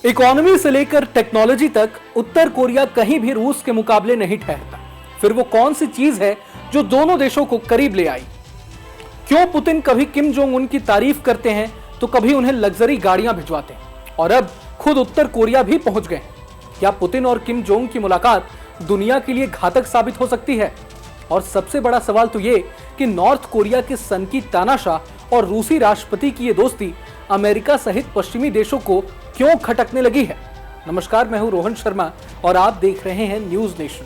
Economy से लेकर technology तक उत्तर कोरिया कहीं भी रूस के मुकाबले नहीं ठहरता। फिर वो कौन सी चीज है जो दोनों देशों को करीब ले आई? क्यों पुतिन कभी किम जोंग उन की तारीफ करते हैं तो कभी उन्हें लग्जरी गाड़ियां भिजवाते हैं, और अब खुद उत्तर कोरिया भी पहुंच गए हैं। क्या पुतिन और किम जोंग की मुलाकात दुनिया के लिए घातक साबित हो सकती है? और सबसे बड़ा सवाल तो ये कि नॉर्थ कोरिया के सन की तानाशाह और रूसी राष्ट्रपति की ये दोस्ती अमेरिका सहित पश्चिमी देशों को क्यों खटकने लगी है? नमस्कार, मैं हूं रोहन शर्मा और आप देख रहे हैं न्यूज नेशन।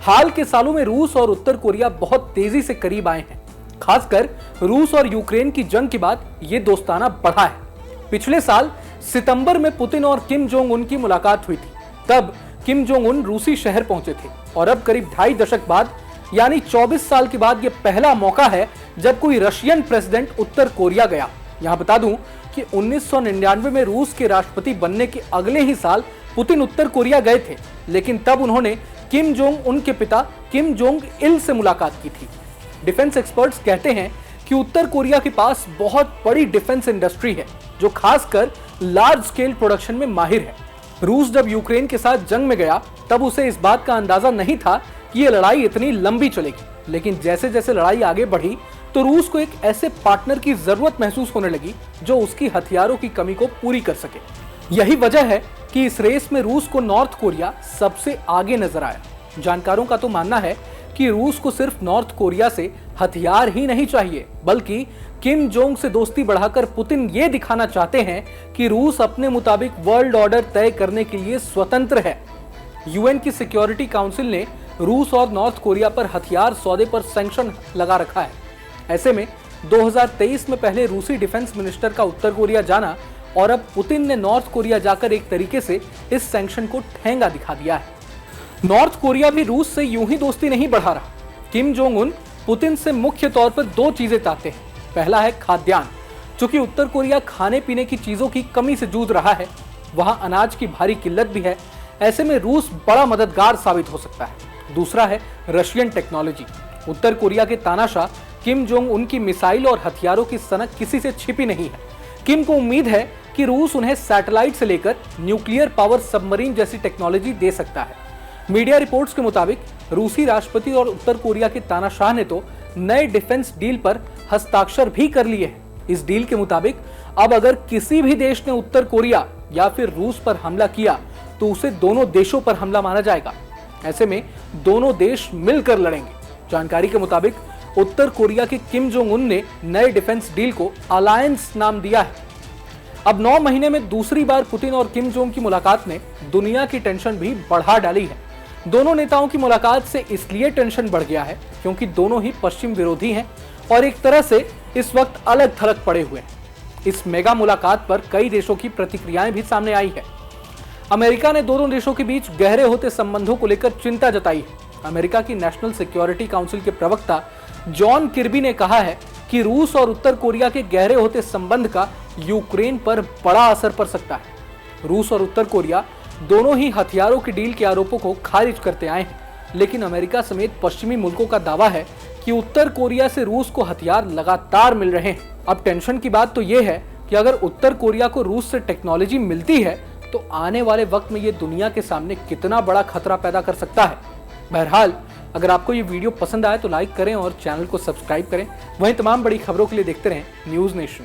हाल के सालों में रूस और उत्तर कोरिया बहुत तेजी से करीब आए हैं। खासकर रूस और यूक्रेन की जंग के बाद ये दोस्ताना बढ़ा है। पिछले साल सितंबर में पुतिन और किम जोंग उन की मुलाकात हुई थी। तब किम जोंग उन रूसी शहर पहुंचे थे और अब करीब 2.5 दशक बाद यानी 24 साल के बाद ये पहला मौका है जब कोई रशियन प्रेसिडेंट उत्तर कोरिया गया। यहां बता दूं कि 1999 में रूस के राष्ट्रपति बनने के अगले ही साल पुतिन उत्तर कोरिया गए थे, लेकिन तब उन्होंने किम जोंग उन के पिता किम जोंग इल से मुलाकात की थी। डिफेंस एक्सपर्ट्स कहते हैं कि उत्तर कोरिया के पास बहुत बड़ी डिफेंस इंडस्ट्री है जो खासकर लार्ज स्केल प्रोडक्शन में माहिर है। रूस जब यूक्रेन के साथ जंग में गया तब उसे इस बात का अंदाजा नहीं था कि ये लड़ाई इतनी लंबी चलेगी, लेकिन जैसे जैसे लड़ाई आगे बढ़ी तो रूस को एक ऐसे पार्टनर की जरूरत महसूस होने लगी जो उसकी हथियारों की कमी को पूरी कर सके। यही वजह है कि इस रेस में रूस को नॉर्थ कोरिया सबसे आगे नजर आया। जानकारों का तो मानना है कि रूस को सिर्फ नॉर्थ कोरिया से हथियार ही नहीं चाहिए, बल्कि किम जोंग से दोस्ती बढ़ाकर पुतिन ये दिखाना चाहते हैं कि रूस अपने मुताबिक वर्ल्ड ऑर्डर तय करने के लिए स्वतंत्र है। यूएन की सिक्योरिटी काउंसिल ने रूस और नॉर्थ कोरिया पर हथियार सौदे पर सैंक्शन लगा रखा है। ऐसे में 2023 में पहले रूसी डिफेंस मिनिस्टर का उत्तर कोरिया जाना और अब पुतिन ने नॉर्थ कोरिया जाकर एक तरीके से इस सैंक्शन को ठेंगा दिखा दिया है। नॉर्थ कोरिया भी रूस से यूं ही दोस्ती नहीं बढ़ा रहा। किम जोंग उन पुतिन से मुख्य तौर पर 2 चीजें चाहते हैं। पहला है खाद्यान्न। चूंकि उत्तर कोरिया खाने पीने की चीजों की कमी से जूझ रहा है, वहां अनाज की भारी किल्लत भी है। ऐसे में रूस बड़ा मददगार साबित हो सकता है। दूसरा है रशियन टेक्नोलॉजी। उत्तर कोरिया के तानाशाह किम जोंग उन की मिसाइल और हथियारों की सनक किसी से छिपी नहीं है। किम को उम्मीद है कि रूस उन्हें सैटेलाइट से लेकर न्यूक्लियर पावर सबमरीन जैसी टेक्नोलॉजी दे सकता है। मीडिया रिपोर्ट्स के मुताबिक रूसी राष्ट्रपति और उत्तर कोरिया के तानाशाह ने तो नए डिफेंस डील पर हस्ताक्षर भी कर लिए हैं। इस डील के मुताबिक अब अगर किसी भी देश ने उत्तर कोरिया या फिर रूस पर हमला किया तो उसे दोनों देशों पर हमला माना जाएगा। ऐसे में दोनों देश मिलकर लड़ेंगे। जानकारी के मुताबिक उत्तर कोरिया के किम जोंग उन ने नए डिफेंस डील को अलायंस नाम दिया है। अब 9 महीने में दूसरी बार पुतिन और किम जोंग की मुलाकात ने दुनिया की टेंशन भी बढ़ा डाली है। दोनों नेताओं की मुलाकात से इसलिए टेंशन बढ़ गया है क्योंकि दोनों ही पश्चिम विरोधी हैं और एक तरह से इस वक्त अलग थलग पड़े हुए हैं। इस मेगा मुलाकात पर कई देशों की प्रतिक्रियाएं भी सामने आई है। अमेरिका ने दोनों देशों के बीच गहरे होते संबंधों को लेकर चिंता जताई है। अमेरिका की नेशनल सिक्योरिटी काउंसिल के प्रवक्ता जॉन किर्बी ने कहा है कि रूस और उत्तर कोरिया के गहरे होते संबंध का यूक्रेन पर बड़ा असर पड़ सकता है। रूस और उत्तर कोरिया दोनों ही हथियारों की डील के आरोपों को खारिज करते आए हैं, लेकिन अमेरिका समेत पश्चिमी मुल्कों का दावा है कि उत्तर कोरिया से रूस को हथियार लगातार मिल रहे हैं। अब टेंशन की बात तो यह है कि अगर उत्तर कोरिया को रूस से टेक्नोलॉजी मिलती है तो आने वाले वक्त में ये दुनिया के सामने कितना बड़ा खतरा पैदा कर सकता है। बहरहाल, अगर आपको ये वीडियो पसंद आए तो लाइक करें और चैनल को सब्सक्राइब करें। वहीं तमाम बड़ी खबरों के लिए देखते रहें न्यूज नेशन।